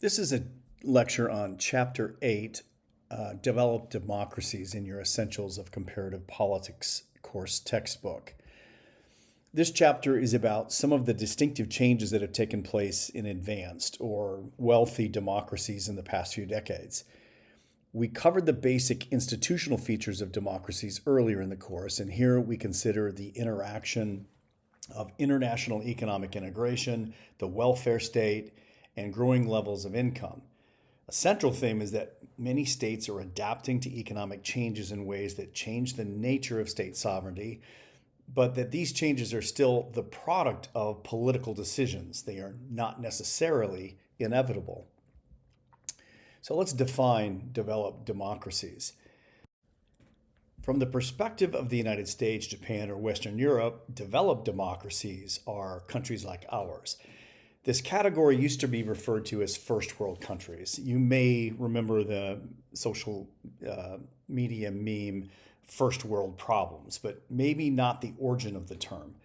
This is a lecture on Chapter 8, Developed Democracies in your Essentials of Comparative Politics course textbook. This chapter is about some of the distinctive changes that have taken place in advanced or wealthy democracies in the past few decades. We covered the basic institutional features of democracies earlier in the course, and here we consider the interaction of international economic integration, the welfare state, and growing levels of income. A central theme is that many states are adapting to economic changes in ways that change the nature of state sovereignty, but that these changes are still the product of political decisions. They are not necessarily inevitable. So let's define developed democracies. From the perspective of the United States, Japan, or Western Europe, developed democracies are countries like ours. This category used to be referred to as first world countries. You may remember the social media meme, first world problems, but maybe not the origin of the term.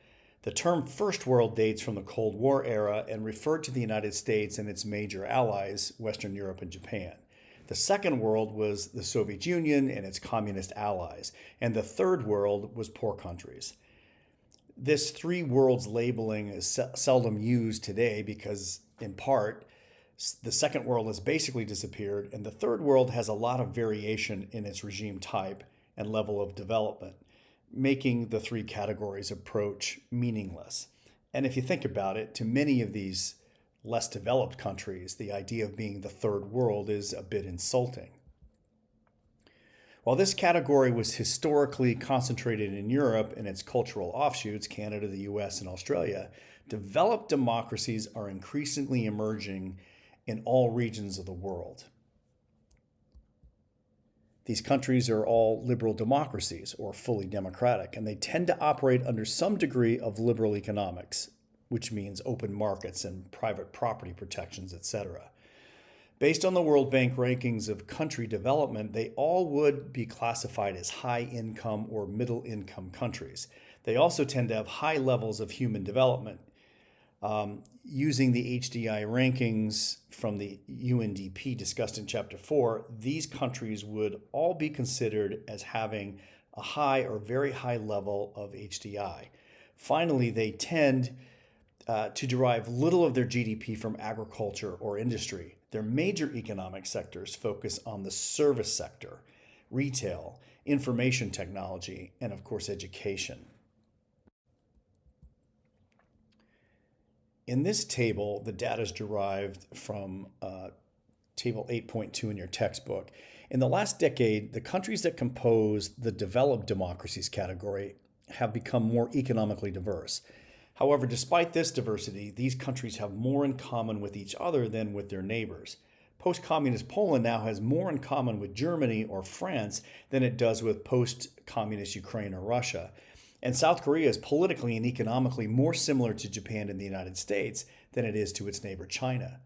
The term first world dates from the Cold War era and referred to the United States and its major allies, Western Europe and Japan. The second world was the Soviet Union and its communist allies, and the third world was poor countries. This three worlds labeling is seldom used today because, in part, the second world has basically disappeared, and the third world has a lot of variation in its regime type and level of development, making the three categories approach meaningless. And if you think about it, to many of these less developed countries, the idea of being the third world is a bit insulting. While this category was historically concentrated in Europe and its cultural offshoots, Canada, the US, and Australia, developed democracies are increasingly emerging in all regions of the world. These countries are all liberal democracies or fully democratic, and they tend to operate under some degree of liberal economics, which means open markets and private property protections, etc. Based on the World Bank rankings of country development, they all would be classified as high-income or middle-income countries. They also tend to have high levels of human development. Using the HDI rankings from the UNDP discussed in Chapter 4, these countries would all be considered as having a high or very high level of HDI. Finally, they tend to derive little of their GDP from agriculture or industry. Their major economic sectors focus on the service sector, retail, information technology, and of course, education. In this table, the data is derived from Table 8.2 in your textbook. In the last decade, the countries that compose the developed democracies category have become more economically diverse. However, despite this diversity, these countries have more in common with each other than with their neighbors. Post-communist Poland now has more in common with Germany or France than it does with post-communist Ukraine or Russia. And South Korea is politically and economically more similar to Japan and the United States than it is to its neighbor China.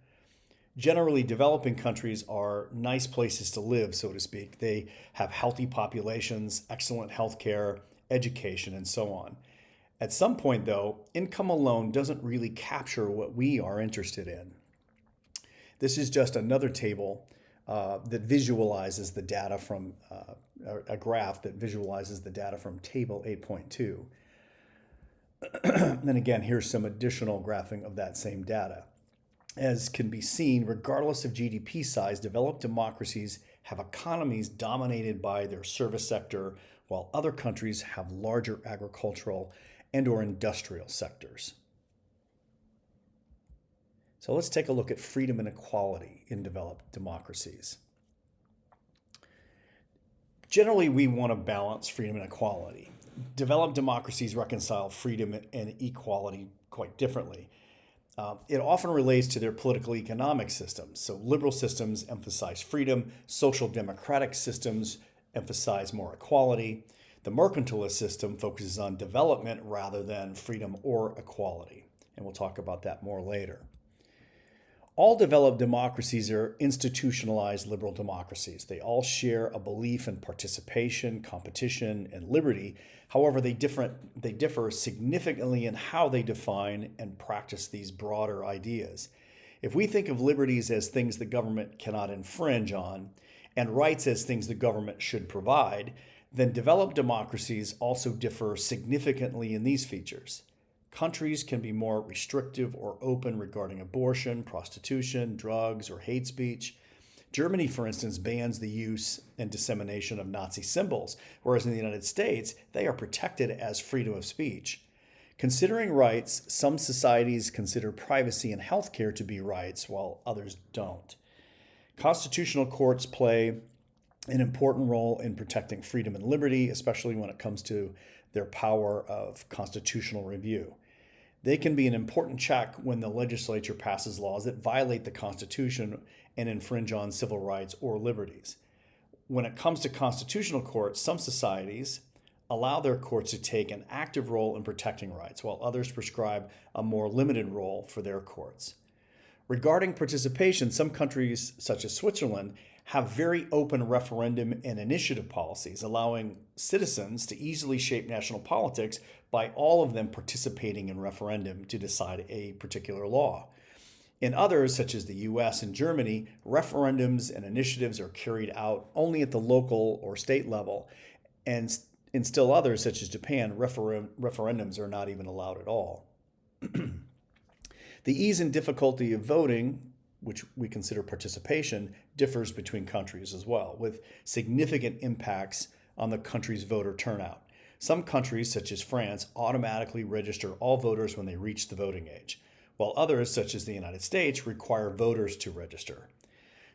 Generally, developing countries are nice places to live, so to speak. They have healthy populations, excellent health care, education, and so on. At some point, though, income alone doesn't really capture what we are interested in. This is just another table that visualizes the data from a graph that visualizes the data from Table 8.2. And again, here's some additional graphing of that same data. As can be seen, regardless of GDP size, developed democracies have economies dominated by their service sector, while other countries have larger agricultural and or industrial sectors. So let's take a look at freedom and equality in developed democracies. Generally, we want to balance freedom and equality. Developed democracies reconcile freedom and equality quite differently. It often relates to their political economic systems. So liberal systems emphasize freedom, social democratic systems emphasize more equality. The mercantilist system focuses on development rather than freedom or equality, and we'll talk about that more later. All developed democracies are institutionalized liberal democracies. They all share a belief in participation, competition, and liberty. However, they differ significantly in how they define and practice these broader ideas. If we think of liberties as things the government cannot infringe on and rights as things the government should provide, then developed democracies also differ significantly in these features. Countries can be more restrictive or open regarding abortion, prostitution, drugs, or hate speech. Germany, for instance, bans the use and dissemination of Nazi symbols, whereas in the United States, they are protected as freedom of speech. Considering rights, some societies consider privacy and healthcare to be rights, while others don't. Constitutional courts play an important role in protecting freedom and liberty, especially when it comes to their power of constitutional review. They can be an important check when the legislature passes laws that violate the Constitution and infringe on civil rights or liberties. When it comes to constitutional courts, some societies allow their courts to take an active role in protecting rights, while others prescribe a more limited role for their courts. Regarding participation, some countries, such as Switzerland, have very open referendum and initiative policies, allowing citizens to easily shape national politics by all of them participating in referendum to decide a particular law. In others, such as the US and Germany, referendums and initiatives are carried out only at the local or state level, and in still others, such as Japan, referendums are not even allowed at all. The ease and difficulty of voting, which we consider participation, differs between countries as well, with significant impacts on the country's voter turnout. Some countries, such as France, automatically register all voters when they reach the voting age, while others, such as the United States, require voters to register.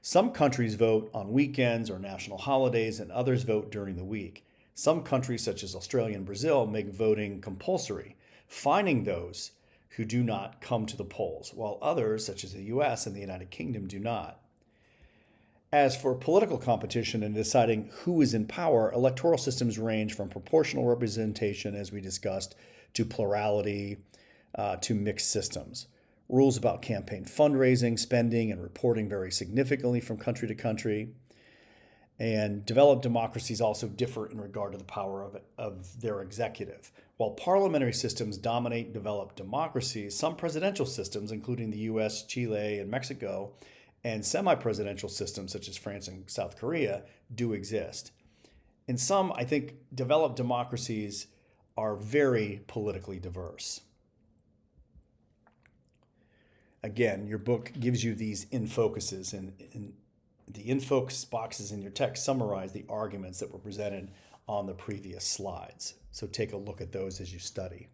Some countries vote on weekends or national holidays, and others vote during the week. Some countries, such as Australia and Brazil, make voting compulsory, fining those who do not come to the polls, while others, such as the US and the United Kingdom, do not. As for political competition and deciding who is in power, electoral systems range from proportional representation, as we discussed, to plurality, to mixed systems. Rules about campaign fundraising, spending, and reporting vary significantly from country to country. And developed democracies also differ in regard to the power of their executive. While parliamentary systems dominate developed democracies, some presidential systems, including the US, Chile, and Mexico, and semi-presidential systems such as France and South Korea, do exist. In some, I think developed democracies are very politically diverse. Again, your book gives you these in-focuses, and the in-focus boxes in your text summarize the arguments that were presented on the previous slides. So take a look at those as you study.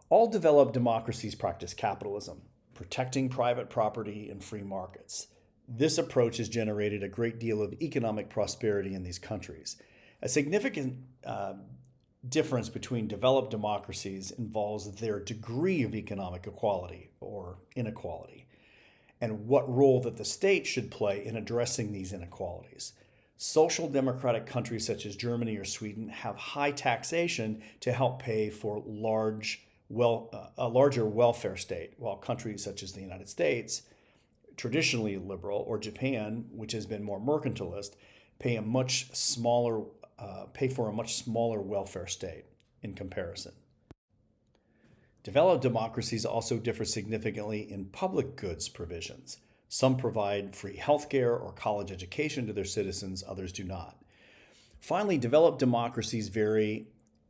All developed democracies practice capitalism, protecting private property and free markets. This approach has generated a great deal of economic prosperity in these countries. A significant difference between developed democracies involves their degree of economic equality or inequality, and what role that the state should play in addressing these inequalities. Social democratic countries such as Germany or Sweden have high taxation to help pay for a larger welfare state, while countries such as the United States, traditionally liberal, or Japan, which has been more mercantilist, pay for a much smaller welfare state in comparison. Developed democracies also differ significantly in public goods provisions. Some provide free healthcare or college education to their citizens, others do not. Finally, developed democracies vary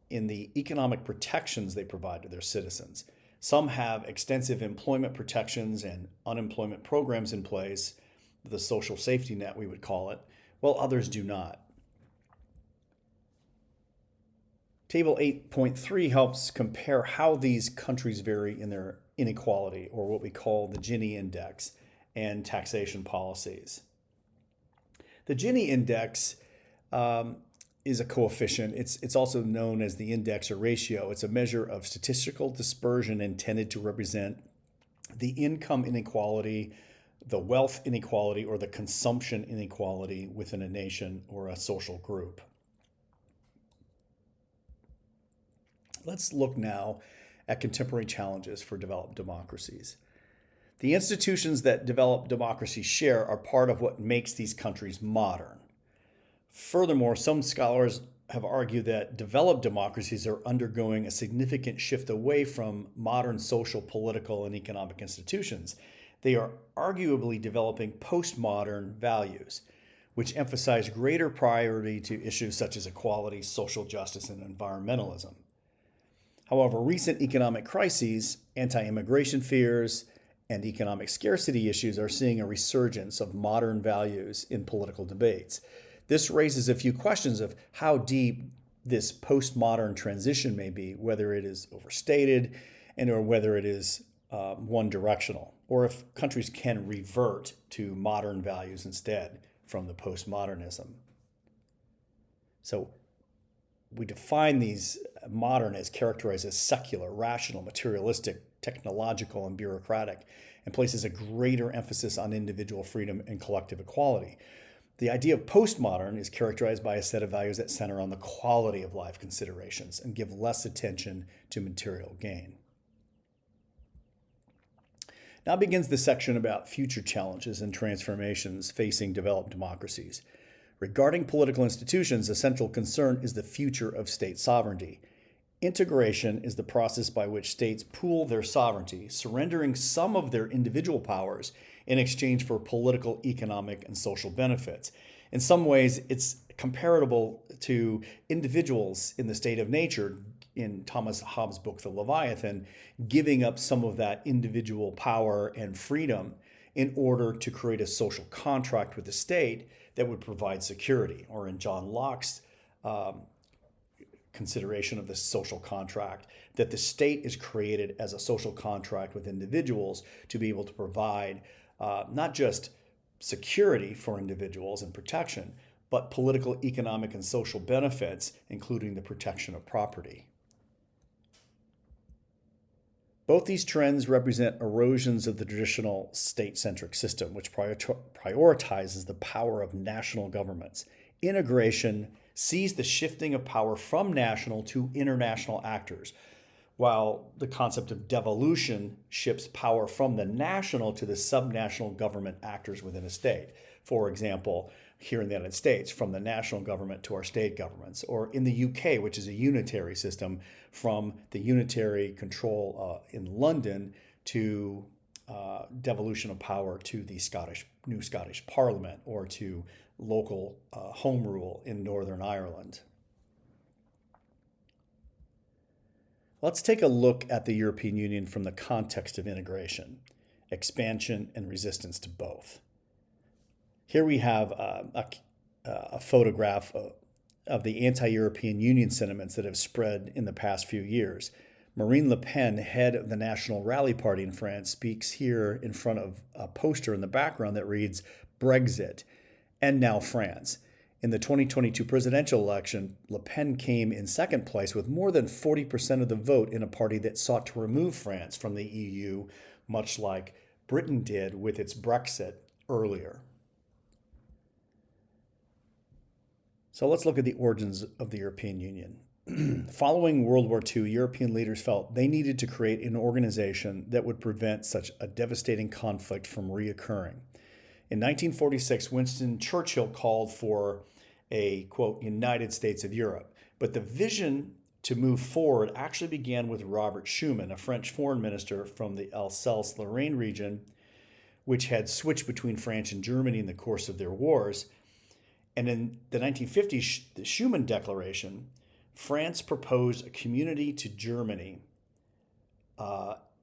in the economic protections they provide to their citizens. Some have extensive employment protections and unemployment programs in place, the social safety net we would call it, while others do not. Table 8.3 helps compare how these countries vary in their inequality, or what we call the Gini index, and taxation policies. The Gini index is a coefficient. It's also known as the index or ratio. It's a measure of statistical dispersion intended to represent the income inequality, the wealth inequality, or the consumption inequality within a nation or a social group. Let's look now at contemporary challenges for developed democracies. The institutions that developed democracies share are part of what makes these countries modern. Furthermore, some scholars have argued that developed democracies are undergoing a significant shift away from modern social, political, and economic institutions. They are arguably developing postmodern values, which emphasize greater priority to issues such as equality, social justice, and environmentalism. However, recent economic crises, anti-immigration fears, and economic scarcity issues are seeing a resurgence of modern values in political debates. This raises a few questions of how deep this postmodern transition may be, whether it is overstated and or whether it is one directional, or if countries can revert to modern values instead from the postmodernism. So we define these modern as characterized as secular, rational, materialistic, technological, and bureaucratic, and places a greater emphasis on individual freedom and collective equality. The idea of postmodern is characterized by a set of values that center on the quality of life considerations and give less attention to material gain. Now begins the section about future challenges and transformations facing developed democracies. Regarding political institutions, a central concern is the future of state sovereignty. Integration is the process by which states pool their sovereignty, surrendering some of their individual powers in exchange for political, economic, and social benefits. In some ways, it's comparable to individuals in the state of nature in Thomas Hobbes' book, The Leviathan, giving up some of that individual power and freedom in order to create a social contract with the state that would provide security. Or in John Locke's consideration of this social contract, that the state is created as a social contract with individuals to be able to provide not just security for individuals and protection, but political, economic, and social benefits, including the protection of property. Both these trends represent erosions of the traditional state-centric system, which prioritizes the power of national governments. Integration sees the shifting of power from national to international actors, while the concept of devolution shifts power from the national to the subnational government actors within a state. For example, here in the United States, from the national government to our state governments, or in the UK, which is a unitary system, from the unitary control in London to devolution of power to the new Scottish Parliament, or to local home rule in Northern Ireland. Let's take a look at the European Union from the context of integration, expansion, and resistance to both. Here we have a photograph of the anti-European Union sentiments that have spread in the past few years. Marine Le Pen, head of the National Rally Party in France, speaks here in front of a poster in the background that reads, "Brexit, and now France." In the 2022 presidential election, Le Pen came in second place with more than 40% of the vote in a party that sought to remove France from the EU, much like Britain did with its Brexit earlier. So let's look at the origins of the European Union. Following World War II, European leaders felt they needed to create an organization that would prevent such a devastating conflict from reoccurring. In 1946, Winston Churchill called for a, quote, United States of Europe. But the vision to move forward actually began with Robert Schuman, a French foreign minister from the Alsace-Lorraine region, which had switched between France and Germany in the course of their wars. And in the 1950s, the Schuman Declaration, France proposed a community to Germany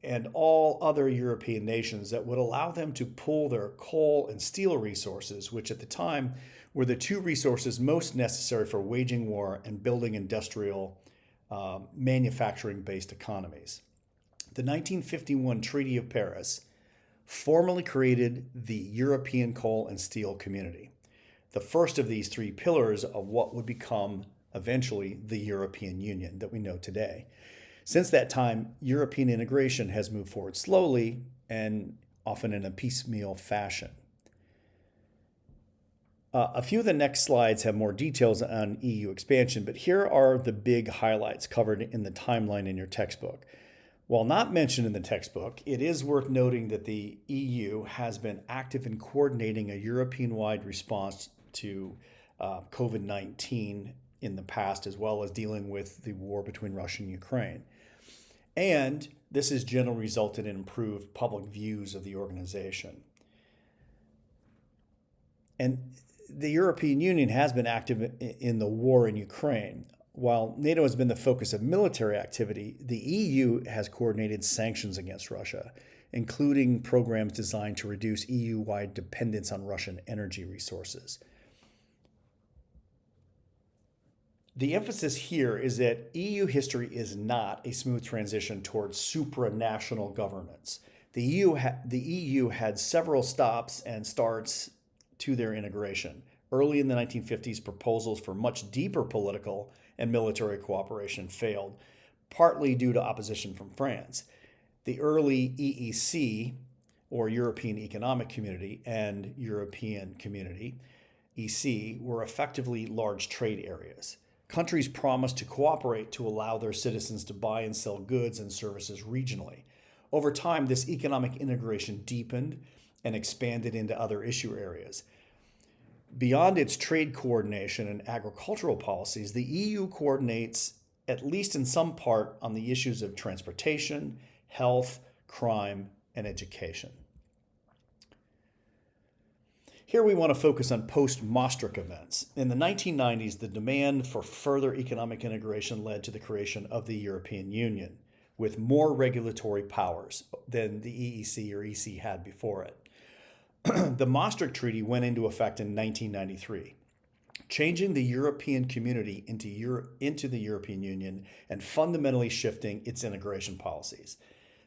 and all other European nations that would allow them to pool their coal and steel resources, which at the time were the two resources most necessary for waging war and building industrial manufacturing-based economies. The 1951 Treaty of Paris formally created the European Coal and Steel Community, the first of these three pillars of what would become eventually the European Union that we know today. Since that time, European integration has moved forward slowly and often in a piecemeal fashion. A few of the next slides have more details on EU expansion, but here are the big highlights covered in the timeline in your textbook. While not mentioned in the textbook, it is worth noting that the EU has been active in coordinating a European-wide response to COVID-19 in the past, as well as dealing with the war between Russia and Ukraine. And this has generally resulted in improved public views of the organization. And the European Union has been active in the war in Ukraine. While NATO has been the focus of military activity, the EU has coordinated sanctions against Russia, including programs designed to reduce EU-wide dependence on Russian energy resources. The emphasis here is that EU history is not a smooth transition towards supranational governments. The EU had several stops and starts to their integration. Early in the 1950s, proposals for much deeper political and military cooperation failed, partly due to opposition from France. The early EEC, or European Economic Community, and European Community, EC, were effectively large trade areas. Countries promised to cooperate to allow their citizens to buy and sell goods and services regionally. Over time, this economic integration deepened and expanded into other issue areas. Beyond its trade coordination and agricultural policies, the EU coordinates, at least in some part, on the issues of transportation, health, crime, and education. Here we want to focus on post-Maastricht events. In the 1990s, the demand for further economic integration led to the creation of the European Union, with more regulatory powers than the EEC or EC had before it. The Maastricht Treaty went into effect in 1993, changing the European community into the European Union and fundamentally shifting its integration policies.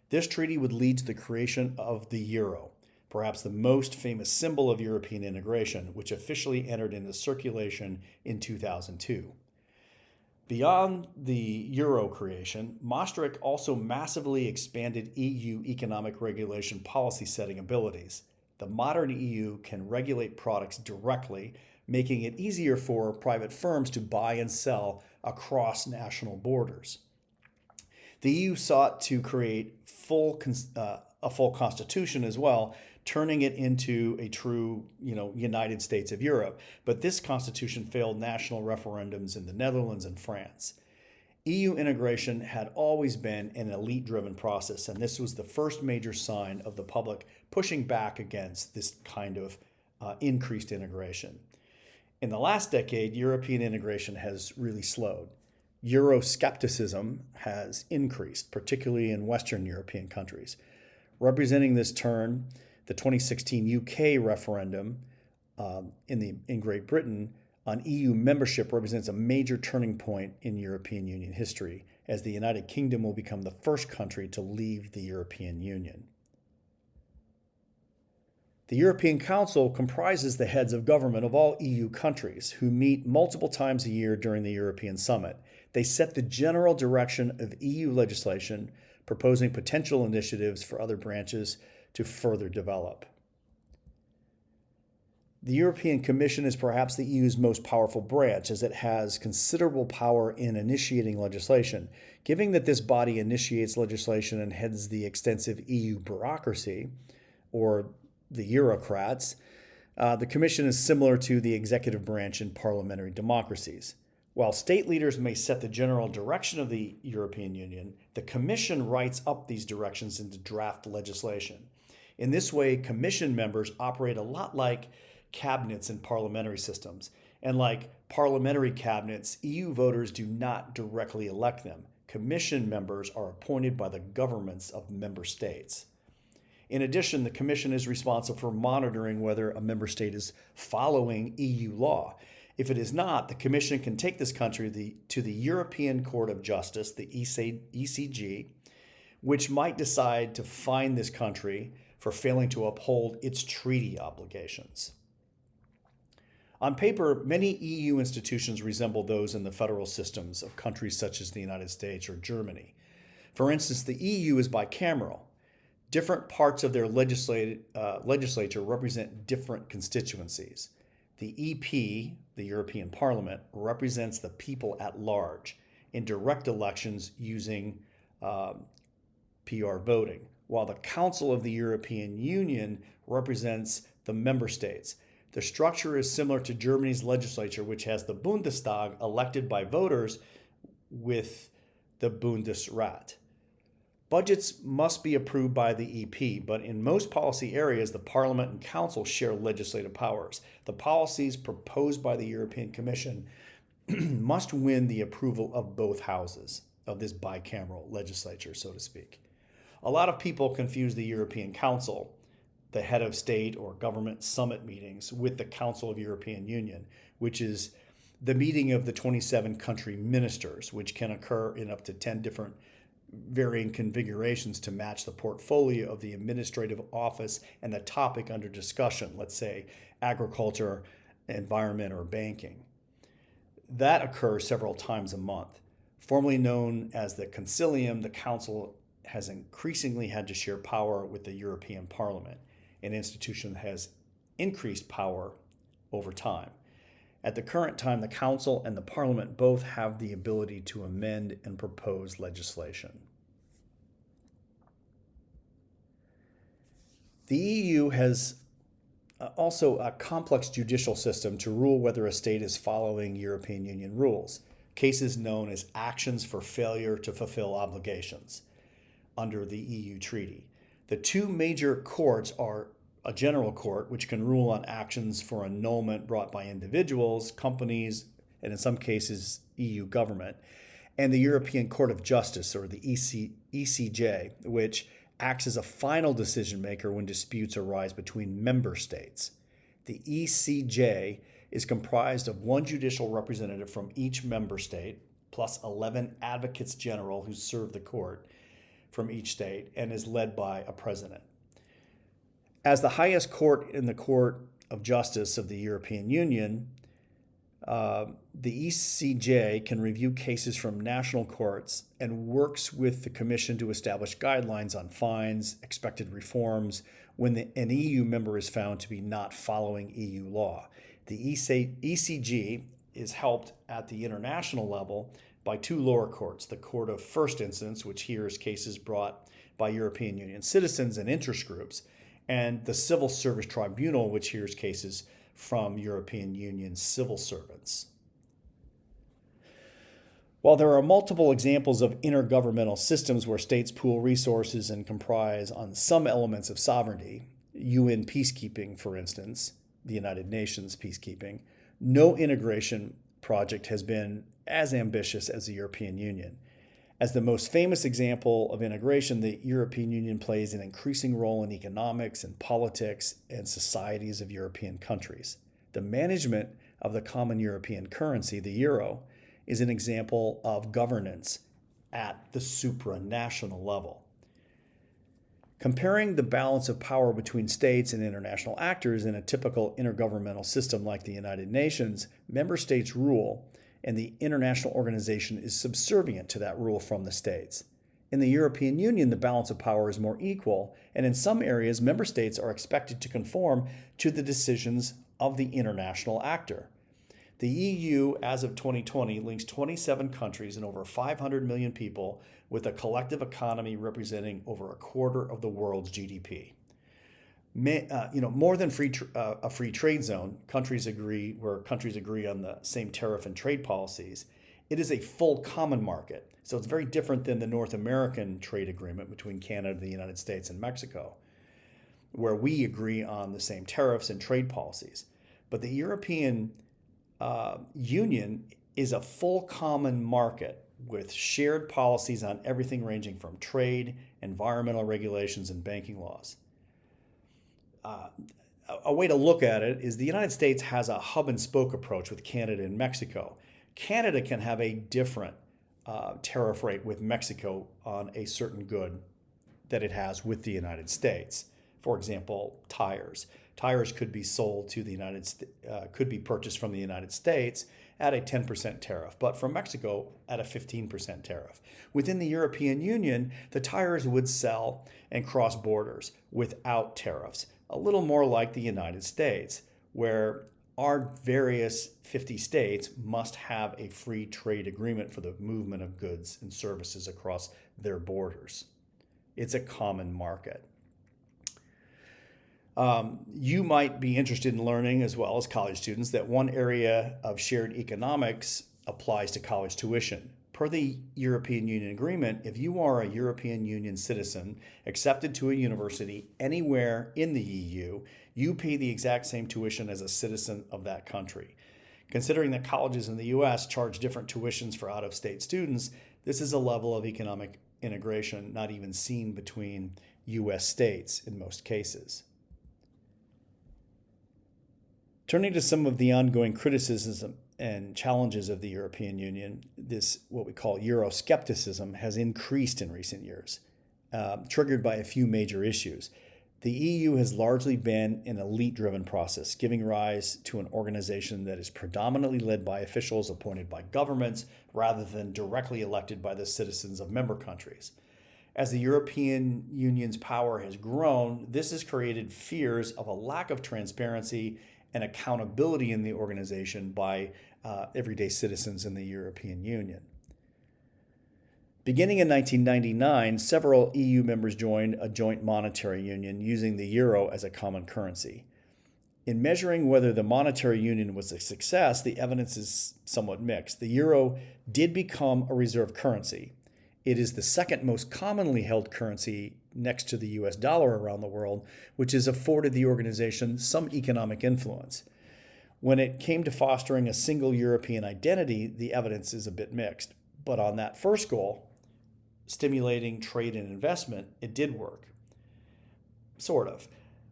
This treaty would lead to the creation of the euro, perhaps the most famous symbol of European integration, which officially entered into circulation in 2002. Beyond the euro creation, Maastricht also massively expanded EU economic regulation policy setting abilities. The modern EU can regulate products directly, making it easier for private firms to buy and sell across national borders. The EU sought to create a full constitution as well, turning it into a true, United States of Europe. But this constitution failed national referendums in the Netherlands and France. EU integration had always been an elite-driven process, and this was the first major sign of the public pushing back against this kind of increased integration. In the last decade, European integration has really slowed. Euroscepticism has increased, particularly in Western European countries. Representing this turn, the 2016 UK referendum in Great Britain on EU membership represents a major turning point in European Union history, as the United Kingdom will become the first country to leave the European Union. The European Council comprises the heads of government of all EU countries, who meet multiple times a year during the European Summit. They set the general direction of EU legislation, proposing potential initiatives for other branches to further develop. The European Commission is perhaps the EU's most powerful branch, as it has considerable power in initiating legislation. Given that this body initiates legislation and heads the extensive EU bureaucracy, or the Eurocrats, the Commission is similar to the executive branch in parliamentary democracies. While state leaders may set the general direction of the European Union, the Commission writes up these directions into draft legislation. In this way, Commission members operate a lot like cabinets in parliamentary systems. And like parliamentary cabinets, EU voters do not directly elect them. Commission members are appointed by the governments of member states. In addition, the Commission is responsible for monitoring whether a member state is following EU law. If it is not, the Commission can take this country to the European Court of Justice, the ECJ, which might decide to fine this country for failing to uphold its treaty obligations. On paper, many EU institutions resemble those in the federal systems of countries such as the United States or Germany. For instance, the EU is bicameral. Different parts of their legislature represent different constituencies. The EP, the European Parliament, represents the people at large in direct elections using PR voting, while the Council of the European Union represents the member states. The structure is similar to Germany's legislature, which has the Bundestag elected by voters with the Bundesrat. Budgets must be approved by the EP, but in most policy areas, the Parliament and Council share legislative powers. The policies proposed by the European Commission must win the approval of both houses of this bicameral legislature, so to speak. A lot of people confuse the European Council, the head of state or government summit meetings, with the Council of European Union, which is the meeting of the 27 country ministers, which can occur in up to 10 different varying configurations to match the portfolio of the administrative office and the topic under discussion, let's say agriculture, environment, or banking. That occurs several times a month. Formerly known as the Concilium, the Council has increasingly had to share power with the European Parliament, an institution that has increased power over time. At the current time, the Council and the Parliament both have the ability to amend and propose legislation. The EU has also a complex judicial system to rule whether a state is following European Union rules, cases known as actions for failure to fulfill obligations under the EU treaty. The two major courts are a general court, which can rule on actions for annulment brought by individuals, companies, and in some cases, EU government, and the European Court of Justice, or the ECJ, which acts as a final decision maker when disputes arise between member states. The ECJ is comprised of one judicial representative from each member state, plus 11 advocates general who serve the court from each state, and is led by a president. As the highest court in the Court of Justice of the European Union, the ECJ can review cases from national courts and works with the Commission to establish guidelines on fines, expected reforms, when an EU member is found to be not following EU law. The ECJ is helped at the international level by two lower courts, the Court of First Instance, which hears cases brought by European Union citizens and interest groups, and the Civil Service Tribunal, which hears cases from European Union civil servants. While there are multiple examples of intergovernmental systems where states pool resources and comprise on some elements of sovereignty, UN peacekeeping, for instance, the United Nations peacekeeping, no integration project has been as ambitious as the European Union. As the most famous example of integration, the European Union plays an increasing role in economics and politics and societies of European countries. The management of the common European currency, the euro, is an example of governance at the supranational level. Comparing the balance of power between states and international actors in a typical intergovernmental system like the United Nations, member states rule, and the international organization is subservient to that rule from the states. In the European Union, the balance of power is more equal, and in some areas, member states are expected to conform to the decisions of the international actor. The EU, as of 2020, links 27 countries and over 500 million people with a collective economy representing over a quarter of the world's GDP. More than a free trade zone, countries agree on the same tariff and trade policies. It is a full common market. So it's very different than the North American trade agreement between Canada, the United States, and Mexico, where we agree on the same tariffs and trade policies. But the European Union is a full common market with shared policies on everything ranging from trade, environmental regulations, and banking laws. A way to look at it is the United States has a hub and spoke approach with Canada and Mexico. Canada can have a different tariff rate with Mexico on a certain good that it has with the United States. For example, tires. Tires could be sold to the could be purchased from the United States at a 10% tariff, but from Mexico at a 15% tariff. Within the European Union, the tires would sell and cross borders without tariffs, a little more like the United States, where our various 50 states must have a free trade agreement for the movement of goods and services across their borders. It's a common market. You might be interested in learning, as well as college students, that one area of shared economics applies to college tuition. Per the European Union Agreement, if you are a European Union citizen accepted to a university anywhere in the EU, you pay the exact same tuition as a citizen of that country. Considering that colleges in the US charge different tuitions for out-of-state students, this is a level of economic integration not even seen between US states in most cases. Turning to some of the ongoing criticisms and challenges of the European Union, this, what we call Euroscepticism, has increased in recent years, triggered by a few major issues. The EU has largely been an elite-driven process, giving rise to an organization that is predominantly led by officials appointed by governments rather than directly elected by the citizens of member countries. As the European Union's power has grown, this has created fears of a lack of transparency and accountability in the organization by everyday citizens in the European Union. Beginning in 1999, several EU members joined a joint monetary union using the euro as a common currency. In measuring whether the monetary union was a success, the evidence is somewhat mixed. The euro did become a reserve currency. It is the second most commonly held currency next to the US dollar around the world, which has afforded the organization some economic influence. When it came to fostering a single European identity, the evidence is a bit mixed. But on that first goal, stimulating trade and investment, it did work. Sort of,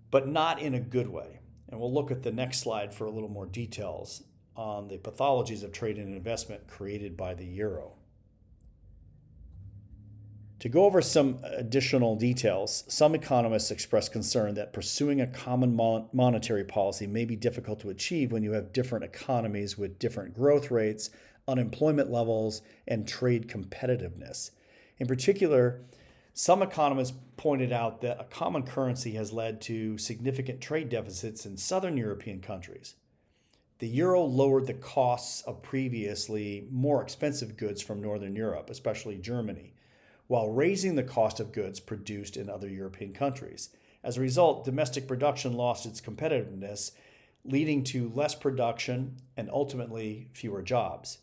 but not in a good way. And we'll look at the next slide for a little more details on the pathologies of trade and investment created by the euro. To go over some additional details, some economists express concern that pursuing a common monetary policy may be difficult to achieve when you have different economies with different growth rates, unemployment levels, and trade competitiveness. In particular, some economists pointed out that a common currency has led to significant trade deficits in southern European countries. The euro lowered the costs of previously more expensive goods from Northern Europe, especially Germany, while raising the cost of goods produced in other European countries. As a result, domestic production lost its competitiveness, leading to less production and ultimately fewer jobs.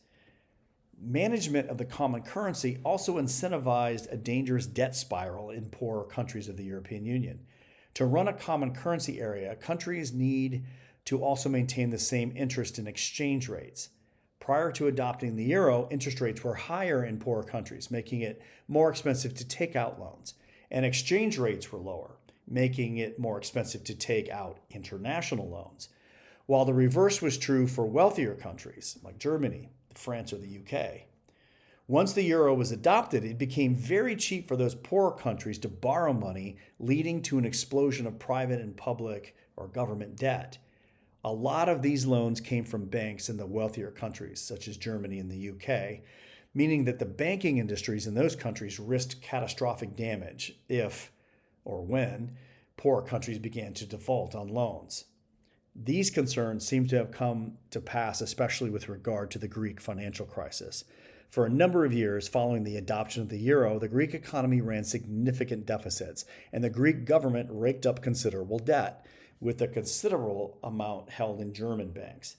Management of the common currency also incentivized a dangerous debt spiral in poorer countries of the European Union. To run a common currency area, countries need to also maintain the same interest in exchange rates. Prior to adopting the euro, interest rates were higher in poorer countries, making it more expensive to take out loans, and exchange rates were lower, making it more expensive to take out international loans. While the reverse was true for wealthier countries like Germany, France, or the UK. Once the euro was adopted, it became very cheap for those poorer countries to borrow money, leading to an explosion of private and public or government debt. A lot of these loans came from banks in the wealthier countries, such as Germany and the UK, meaning that the banking industries in those countries risked catastrophic damage if, or when, poorer countries began to default on loans. These concerns seem to have come to pass, especially with regard to the Greek financial crisis. For a number of years following the adoption of the euro, the Greek economy ran significant deficits, and the Greek government raked up considerable debt, with a considerable amount held in German banks.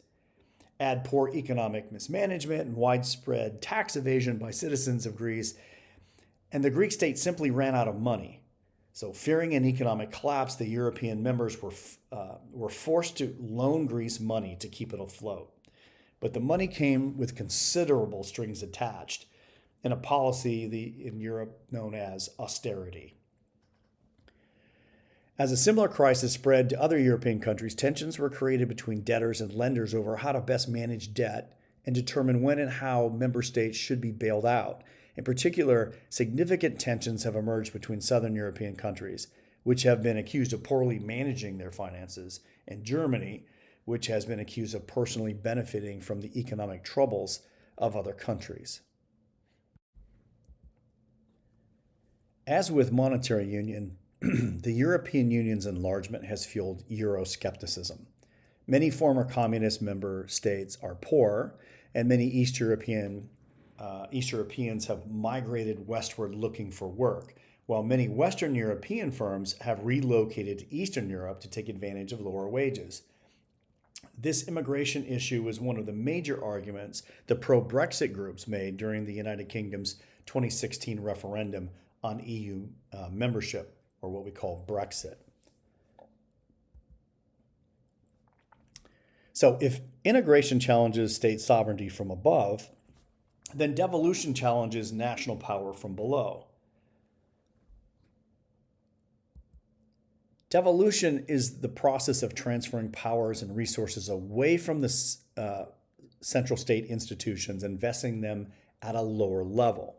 Add poor economic mismanagement and widespread tax evasion by citizens of Greece, and the Greek state simply ran out of money. So, fearing an economic collapse, the European members were forced to loan Greece money to keep it afloat. But the money came with considerable strings attached in a policy in Europe known as austerity. As a similar crisis spread to other European countries, tensions were created between debtors and lenders over how to best manage debt and determine when and how member states should be bailed out. In particular, significant tensions have emerged between southern European countries, which have been accused of poorly managing their finances, and Germany, which has been accused of personally benefiting from the economic troubles of other countries. As with monetary union, the European Union's enlargement has fueled Euroscepticism. Many former communist member states are poor, and many East Europeans have migrated westward looking for work, while many Western European firms have relocated to Eastern Europe to take advantage of lower wages. This immigration issue was one of the major arguments the pro-Brexit groups made during the United Kingdom's 2016 referendum on EU membership, or what we call Brexit. So if integration challenges state sovereignty from above, then devolution challenges national power from below. Devolution is the process of transferring powers and resources away from the central state institutions and vesting them at a lower level.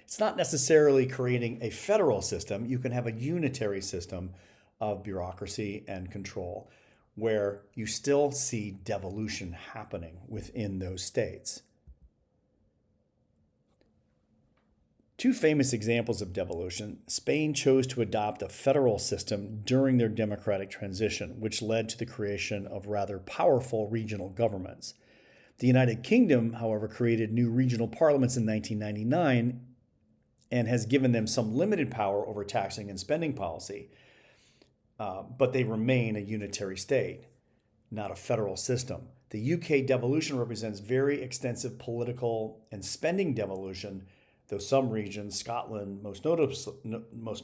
It's not necessarily creating a federal system. You can have a unitary system of bureaucracy and control where you still see devolution happening within those states. Two famous examples of devolution: Spain chose to adopt a federal system during their democratic transition, which led to the creation of rather powerful regional governments. The United Kingdom, however, created new regional parliaments in 1999 and has given them some limited power over taxing and spending policy, but they remain a unitary state, not a federal system. The UK devolution represents very extensive political and spending devolution, though some regions, Scotland most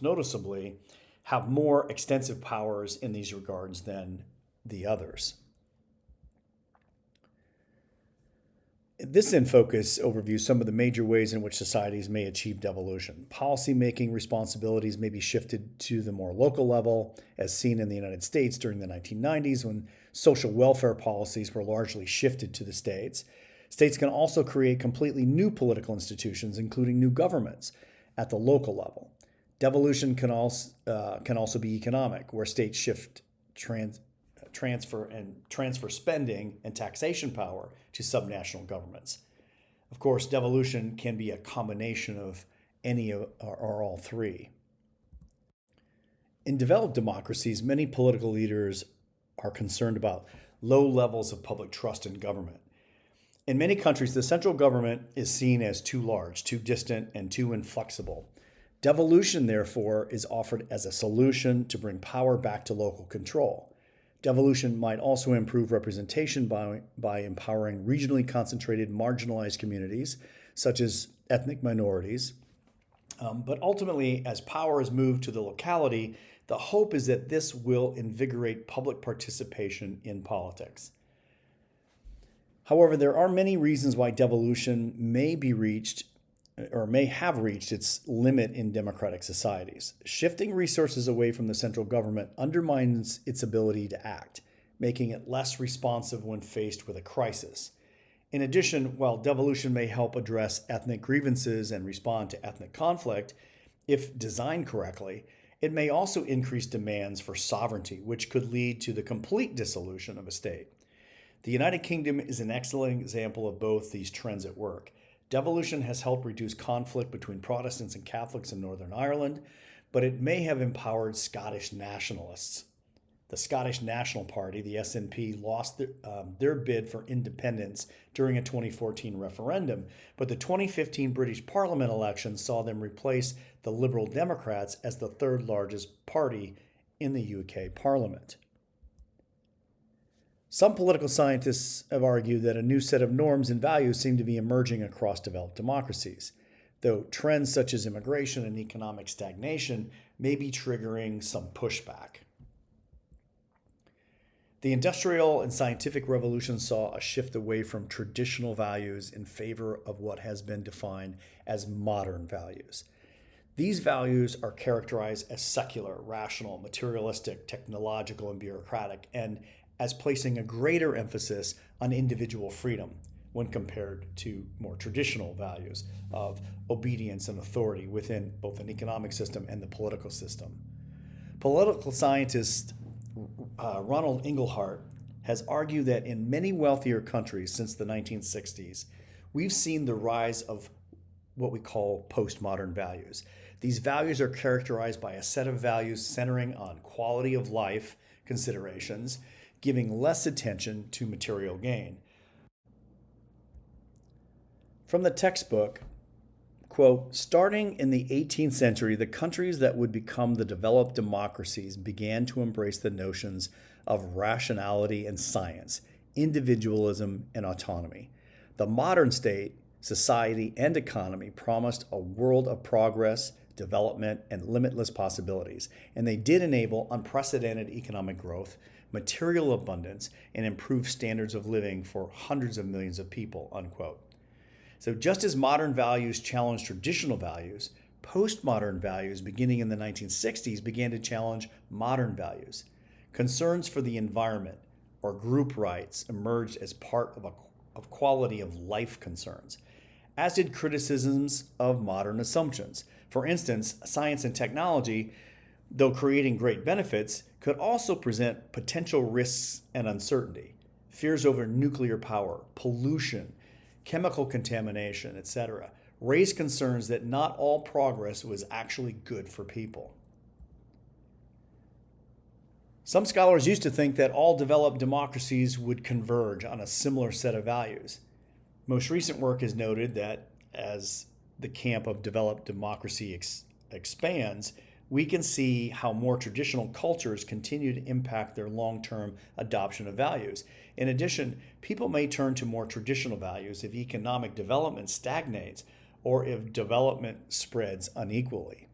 noticeably, have more extensive powers in these regards than the others. This in focus overviews some of the major ways in which societies may achieve devolution. Policy-making responsibilities may be shifted to the more local level, as seen in the United States during the 1990s when social welfare policies were largely shifted to the states. States can also create completely new political institutions, including new governments, at the local level. Devolution can also be economic, where states shift transfer spending and taxation power to subnational governments. Of course, devolution can be a combination of any or all three. In developed democracies, many political leaders are concerned about low levels of public trust in government. In many countries, the central government is seen as too large, too distant, and too inflexible. Devolution, therefore, is offered as a solution to bring power back to local control. Devolution might also improve representation by empowering regionally concentrated marginalized communities, such as ethnic minorities. But ultimately, as power is moved to the locality, the hope is that this will invigorate public participation in politics. However, there are many reasons why devolution may have reached its limit in democratic societies. Shifting resources away from the central government undermines its ability to act, making it less responsive when faced with a crisis. In addition, while devolution may help address ethnic grievances and respond to ethnic conflict, if designed correctly, it may also increase demands for sovereignty, which could lead to the complete dissolution of a state. The United Kingdom is an excellent example of both these trends at work. Devolution has helped reduce conflict between Protestants and Catholics in Northern Ireland, but it may have empowered Scottish nationalists. The Scottish National Party, the SNP, lost their bid for independence during a 2014 referendum, but the 2015 British Parliament election saw them replace the Liberal Democrats as the third largest party in the UK Parliament. Some political scientists have argued that a new set of norms and values seem to be emerging across developed democracies, though trends such as immigration and economic stagnation may be triggering some pushback. The industrial and scientific revolution saw a shift away from traditional values in favor of what has been defined as modern values. These values are characterized as secular, rational, materialistic, technological, and bureaucratic, and as placing a greater emphasis on individual freedom when compared to more traditional values of obedience and authority within both an economic system and the political system. Political scientist Ronald Inglehart has argued that in many wealthier countries since the 1960s, we've seen the rise of what we call postmodern values. These values are characterized by a set of values centering on quality of life considerations, giving less attention to material gain. From the textbook, Quote, starting in the 18th century, the countries that would become the developed democracies began to embrace the notions of rationality and science, individualism and autonomy. The modern state, society, and economy promised a world of progress, development, and limitless possibilities, and they did enable unprecedented economic growth, material abundance, and improved standards of living for hundreds of millions of people, unquote. So just as modern values challenged traditional values, postmodern values beginning in the 1960s began to challenge modern values. Concerns for the environment or group rights emerged as part of quality of life concerns, as did criticisms of modern assumptions. For instance, science and technology, though creating great benefits, could also present potential risks and uncertainty. Fears over nuclear power, pollution, chemical contamination, etc., raised concerns that not all progress was actually good for people. Some scholars used to think that all developed democracies would converge on a similar set of values. Most recent work has noted that as the camp of developed democracy expands, we can see how more traditional cultures continue to impact their long-term adoption of values. In addition, people may turn to more traditional values if economic development stagnates or if development spreads unequally.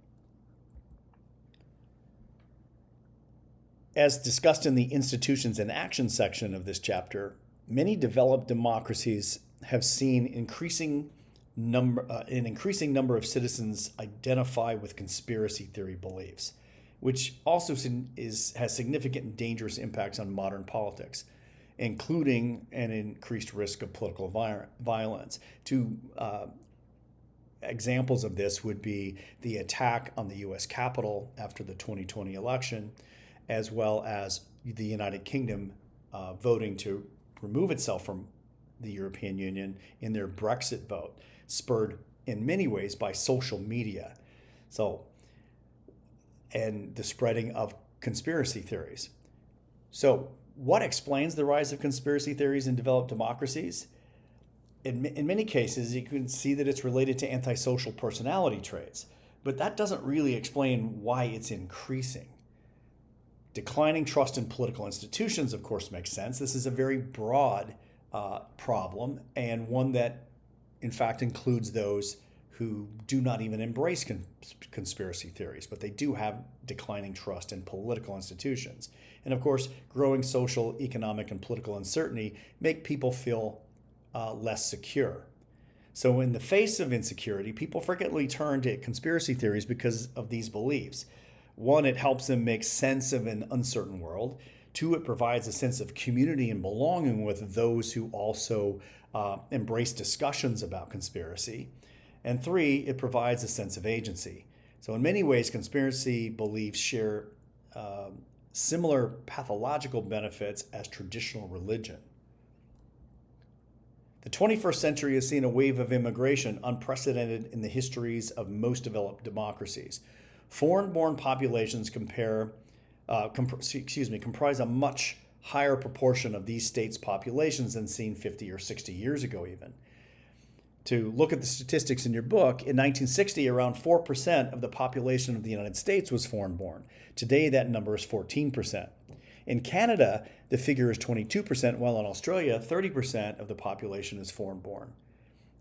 As discussed in the Institutions and Action section of this chapter, many developed democracies have seen an increasing number of citizens identify with conspiracy theory beliefs, which also has significant and dangerous impacts on modern politics, including an increased risk of political violence. Two examples of this would be the attack on the U.S. Capitol after the 2020 election, as well as the United Kingdom voting to remove itself from the European Union in their Brexit vote, spurred in many ways by social media. And the spreading of conspiracy theories. So what explains the rise of conspiracy theories in developed democracies? In many cases, you can see that it's related to antisocial personality traits, but that doesn't really explain why it's increasing. Declining trust in political institutions, of course, makes sense. This is a very broad problem, and one that in fact includes those who do not even embrace conspiracy theories, but they do have declining trust in political institutions. And of course, growing social, economic, and political uncertainty make people feel less secure. So in the face of insecurity, people frequently turn to conspiracy theories because of these beliefs. One, it helps them make sense of an uncertain world. Two, it provides a sense of community and belonging with those who also embrace discussions about conspiracy. And three, it provides a sense of agency. So in many ways, conspiracy beliefs share similar pathological benefits as traditional religion. The 21st century has seen a wave of immigration unprecedented in the histories of most developed democracies. Foreign-born populations comprise a much higher proportion of these states' populations than seen 50 or 60 years ago even. To look at the statistics in your book, in 1960, around 4% of the population of the United States was foreign-born. Today, that number is 14%. In Canada, the figure is 22%, while in Australia, 30% of the population is foreign-born.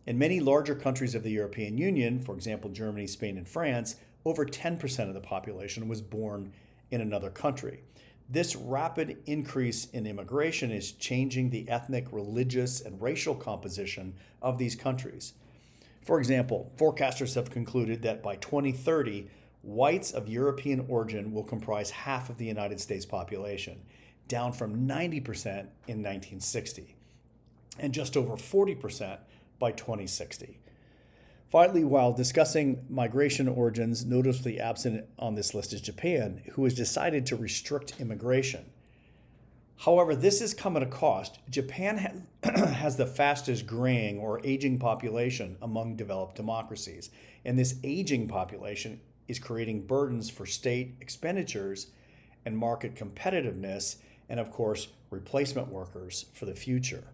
In many larger countries of the European Union, for example, Germany, Spain, and France, over 10% of the population was born in another country. This rapid increase in immigration is changing the ethnic, religious, and racial composition of these countries. For example, forecasters have concluded that by 2030, whites of European origin will comprise half of the United States population, down from 90% in 1960, and just over 40% by 2060. Finally, while discussing migration origins, noticeably absent on this list is Japan, who has decided to restrict immigration. However, this has come at a cost. Japan has the fastest graying or aging population among developed democracies, and this aging population is creating burdens for state expenditures and market competitiveness, and of course, replacement workers for the future.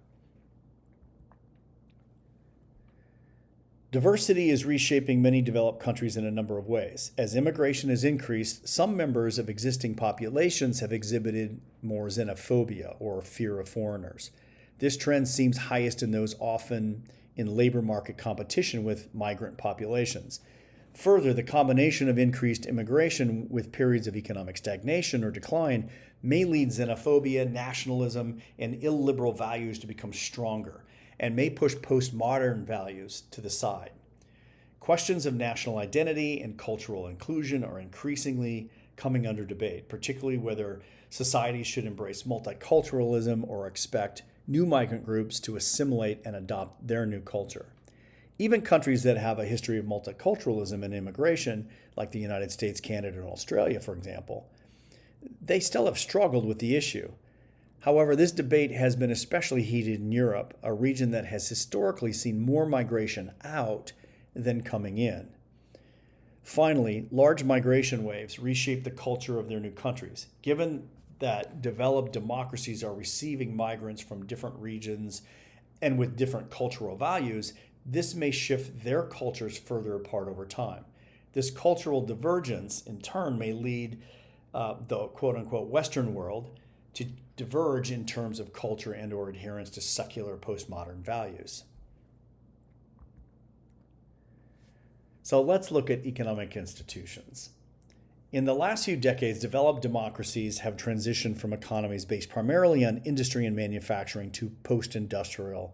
Diversity is reshaping many developed countries in a number of ways. As immigration has increased, some members of existing populations have exhibited more xenophobia or fear of foreigners. This trend seems highest in those often in labor market competition with migrant populations. Further, the combination of increased immigration with periods of economic stagnation or decline may lead xenophobia, nationalism, and illiberal values to become stronger, and may push postmodern values to the side. Questions of national identity and cultural inclusion are increasingly coming under debate, particularly whether societies should embrace multiculturalism or expect new migrant groups to assimilate and adopt their new culture. Even countries that have a history of multiculturalism and immigration, like the United States, Canada, and Australia, for example, they still have struggled with the issue. However, this debate has been especially heated in Europe, a region that has historically seen more migration out than coming in. Finally, large migration waves reshape the culture of their new countries. Given that developed democracies are receiving migrants from different regions and with different cultural values, this may shift their cultures further apart over time. This cultural divergence, in turn, may lead the quote-unquote Western world to diverge in terms of culture and or adherence to secular postmodern values. So let's look at economic institutions. In the last few decades, developed democracies have transitioned from economies based primarily on industry and manufacturing to post-industrial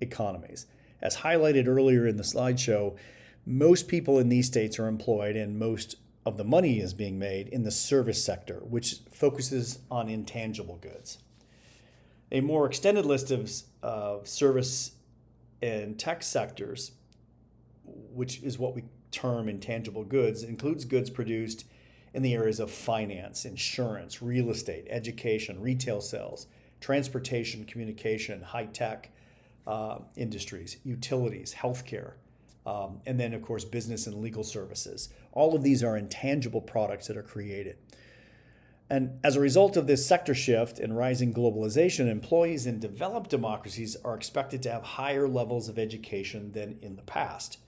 economies. As highlighted earlier in the slideshow, most people in these states are employed and most of the money is being made in the service sector, which focuses on intangible goods. A more extended list of service and tech sectors, which is what we term intangible goods, includes goods produced in the areas of finance, insurance, real estate, education, retail sales, transportation, communication, high-tech, industries, utilities, healthcare, and then, of course, business and legal services. All of these are intangible products that are created. And as a result of this sector shift and rising globalization, employees in developed democracies are expected to have higher levels of education than in the past.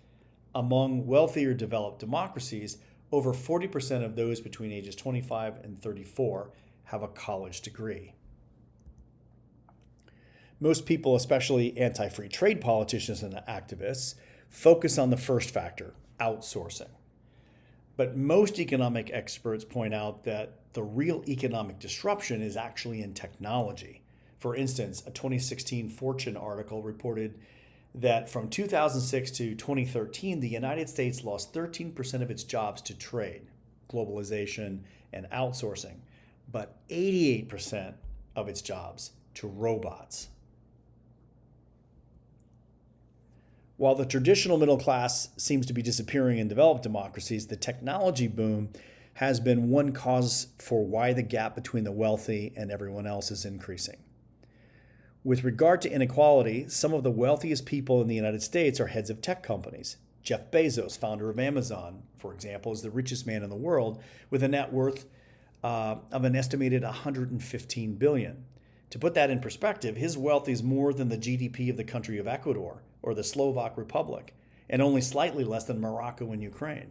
Among wealthier developed democracies, over 40% of those between ages 25 and 34 have a college degree. Most people, especially anti-free trade politicians and activists, focus on the first factor, outsourcing. But most economic experts point out that the real economic disruption is actually in technology. For instance, a 2016 Fortune article reported that from 2006 to 2013, the United States lost 13% of its jobs to trade, globalization, and outsourcing, but 88% of its jobs to robots. While the traditional middle class seems to be disappearing in developed democracies, the technology boom has been one cause for why the gap between the wealthy and everyone else is increasing. With regard to inequality, some of the wealthiest people in the United States are heads of tech companies. Jeff Bezos, founder of Amazon, for example, is the richest man in the world with a net worth of an estimated $115 billion. To put that in perspective, his wealth is more than the GDP of the country of Ecuador or the Slovak Republic, and only slightly less than Morocco and Ukraine.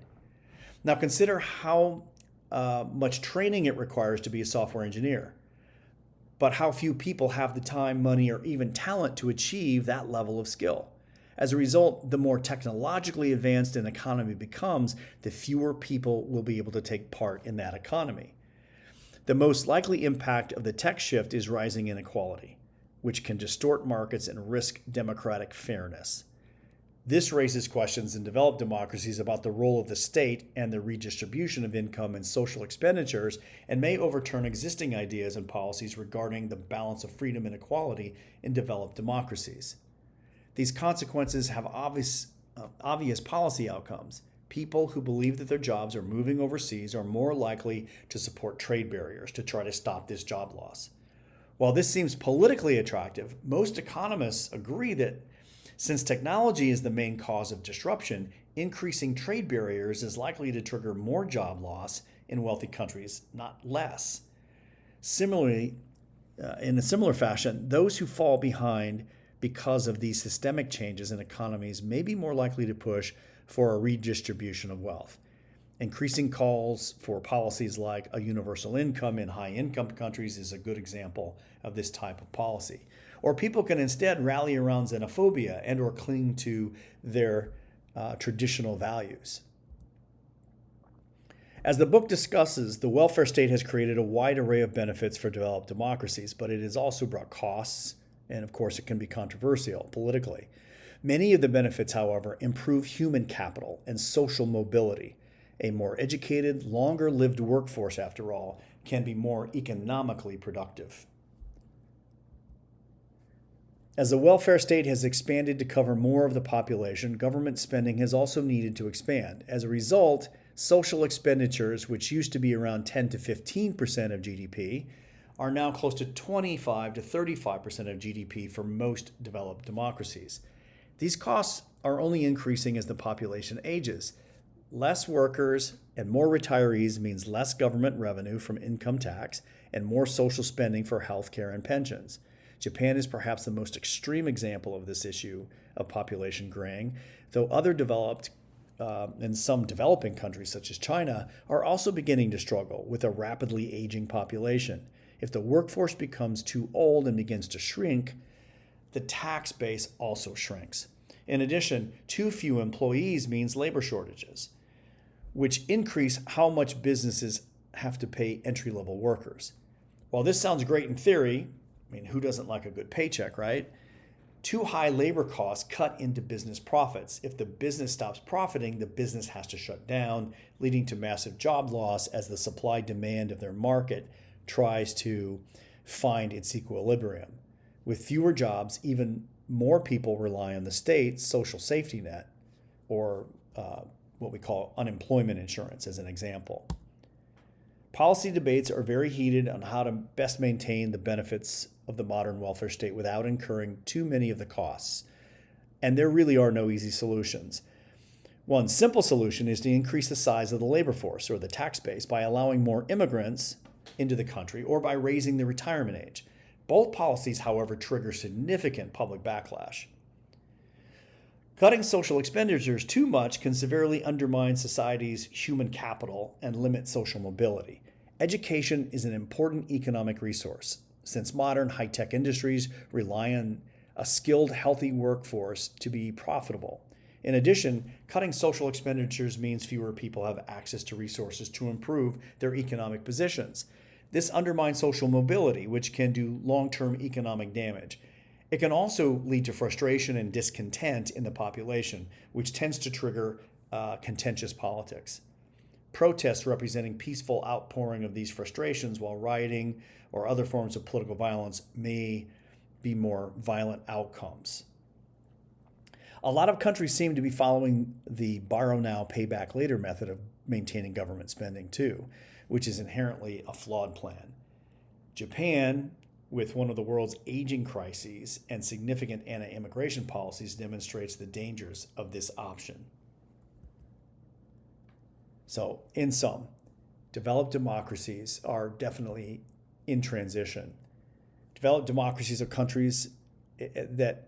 Now consider how much training it requires to be a software engineer, but how few people have the time, money, or even talent to achieve that level of skill. As a result, the more technologically advanced an economy becomes, the fewer people will be able to take part in that economy. The most likely impact of the tech shift is rising inequality, which can distort markets and risk democratic fairness. This raises questions in developed democracies about the role of the state and the redistribution of income and social expenditures, and may overturn existing ideas and policies regarding the balance of freedom and equality in developed democracies. These consequences have obvious policy outcomes. People who believe that their jobs are moving overseas are more likely to support trade barriers to try to stop this job loss. While this seems politically attractive, most economists agree that since technology is the main cause of disruption, increasing trade barriers is likely to trigger more job loss in wealthy countries, not less. Similarly, in a similar fashion, those who fall behind because of these systemic changes in economies may be more likely to push for a redistribution of wealth. Increasing calls for policies like a universal income in high-income countries is a good example of this type of policy. Or people can instead rally around xenophobia and or cling to their traditional values. As the book discusses, the welfare state has created a wide array of benefits for developed democracies, but it has also brought costs, and of course it can be controversial politically. Many of the benefits, however, improve human capital and social mobility. A more educated, longer-lived workforce, after all, can be more economically productive. As the welfare state has expanded to cover more of the population, government spending has also needed to expand. As a result, social expenditures, which used to be around 10 to 15% of GDP, are now close to 25 to 35% of GDP for most developed democracies. These costs are only increasing as the population ages. Less workers and more retirees means less government revenue from income tax and more social spending for health care and pensions. Japan is perhaps the most extreme example of this issue of population graying, though other developed and some developing countries such as China are also beginning to struggle with a rapidly aging population. If the workforce becomes too old and begins to shrink, the tax base also shrinks. In addition, too few employees means labor shortages, which increase how much businesses have to pay entry-level workers. While this sounds great in theory, I mean, who doesn't like a good paycheck, right? Too high labor costs cut into business profits. If the business stops profiting, the business has to shut down, leading to massive job loss as the supply-demand of their market tries to find its equilibrium. With fewer jobs, even more people rely on the state's social safety net, or what we call unemployment insurance as an example. Policy debates are very heated on how to best maintain the benefits of the modern welfare state without incurring too many of the costs. And there really are no easy solutions. One simple solution is to increase the size of the labor force or the tax base by allowing more immigrants into the country or by raising the retirement age. Both policies, however, trigger significant public backlash. Cutting social expenditures too much can severely undermine society's human capital and limit social mobility. Education is an important economic resource, since modern high-tech industries rely on a skilled, healthy workforce to be profitable. In addition, cutting social expenditures means fewer people have access to resources to improve their economic positions. This undermines social mobility, which can do long-term economic damage. It can also lead to frustration and discontent in the population, which tends to trigger contentious politics. Protests representing peaceful outpouring of these frustrations, while rioting or other forms of political violence may be more violent outcomes. A lot of countries seem to be following the borrow now, pay back later method of maintaining government spending too, which is inherently a flawed plan. Japan, with one of the world's aging crises and significant anti-immigration policies, demonstrates the dangers of this option. So, in sum, developed democracies are definitely in transition. Developed democracies are countries that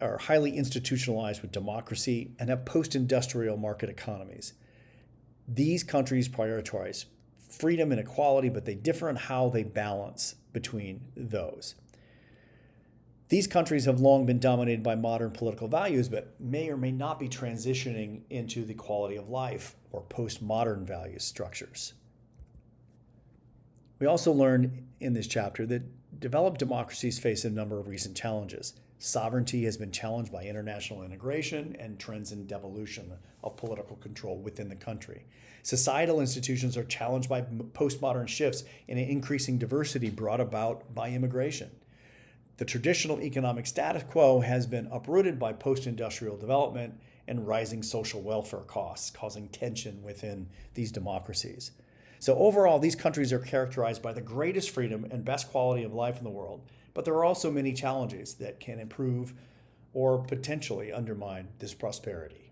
are highly institutionalized with democracy and have post-industrial market economies. These countries prioritize freedom and equality, but they differ in how they balance between those. These countries have long been dominated by modern political values, but may or may not be transitioning into the quality of life or postmodern value structures. We also learned in this chapter that developed democracies face a number of recent challenges. Sovereignty has been challenged by international integration and trends in devolution of political control within the country. Societal institutions are challenged by postmodern shifts in an increasing diversity brought about by immigration. The traditional economic status quo has been uprooted by post-industrial development and rising social welfare costs, causing tension within these democracies. So overall, these countries are characterized by the greatest freedom and best quality of life in the world, but there are also many challenges that can improve or potentially undermine this prosperity.